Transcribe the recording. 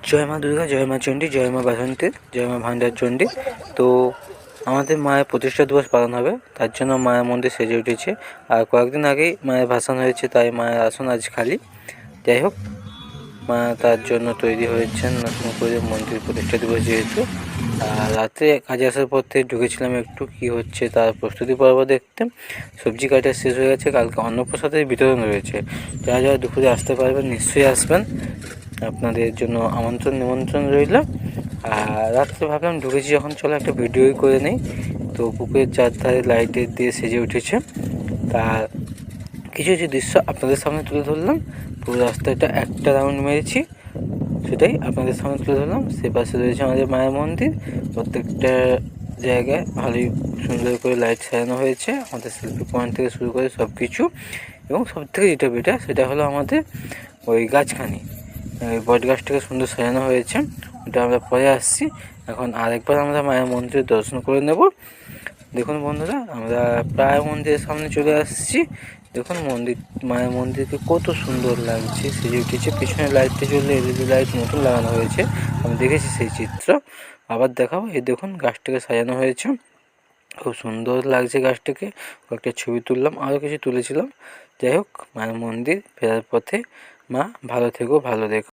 জয় মা দুর্গা, জয় মা চণ্ডী, জয় মা বাসন্তী, জয় মা ভান্ডার চণ্ডী। তো আমাদের মায়ের প্রতিষ্ঠা দিবস পালন হবে, তার জন্য মায়ের মন্দির সেজে উঠেছে। আর কয়েকদিন আগেই মায়ের ভাসান হয়েছে, তাই মায়ের আসন আজ খালি। যাই হোক, মা তার জন্য তৈরি হয়েছেন নতুন করে মন্দির প্রতিষ্ঠা দিবস যেহেতু। আর রাত্রে কাজে আসার পর থেকে ঢুকেছিলাম একটু কী হচ্ছে তার প্রস্তুতি পর্ব দেখতে। সবজি কাটা শেষ হয়ে গেছে, কালকে অন্নপ্রসাদের বিতরণ রয়েছে। যারা যারা দুপুরে আসতে পারবেন নিশ্চয়ই আসবেন, আপনাদের জন্য আমন্ত্রণ নিমন্ত্রণ রইল। আর রাত্রে ভাবলাম ঢুকেছি যখন, চলো একটা ভিডিওই করে নেই। তো পুকুরের চারধারে লাইটের দিয়ে সেজে উঠেছে, তার কিছু কিছু দৃশ্য আপনাদের সামনে তুলে ধরলাম। পুরো রাস্তাটা একটা রাউন্ড মেরেছি, সেটাই আপনাদের সামনে তুলে ধরলাম। সে পাশে রয়েছে আমাদের মায়ের মন্দির। প্রত্যেকটা জায়গায় ভালোই সুন্দর করে লাইট সাজানো হয়েছে, আমাদের সেলফি পয়েন্ট থেকে শুরু করে সব কিছু। এবং সবথেকে যেটা বেটার সেটা হলো আমাদের ওই গাছখানি, ওই বট গাছটাকে সুন্দর সাজানো হয়েছে, ওটা আমরা পরে আসছি। এখন আরেকবার আমরা মায়ের মন্দিরে দর্শন করে নেব। দেখুন বন্ধুরা, আমরা প্রায় মন্দিরের সামনে চলে আসছি। দেখুন মায়ের মন্দিরকে কত সুন্দর লাগছে, সেজে উঠেছে। পিছনে লাইটটা জ্বললে এলইডি লাইট নতুন লাগানো হয়েছে, আমি দেখেছি সেই চিত্র। আবার দেখাবো, এই দেখুন গাছটাকে সাজানো হয়েছে, খুব সুন্দর লাগছে গাছটাকে। কয়েকটা ছবি তুললাম, আরও কিছু তুলেছিলাম। যাই হোক, মায়ের মন্দির ফেরার পথে। মা ভালো থেকো, ভালো দেখো।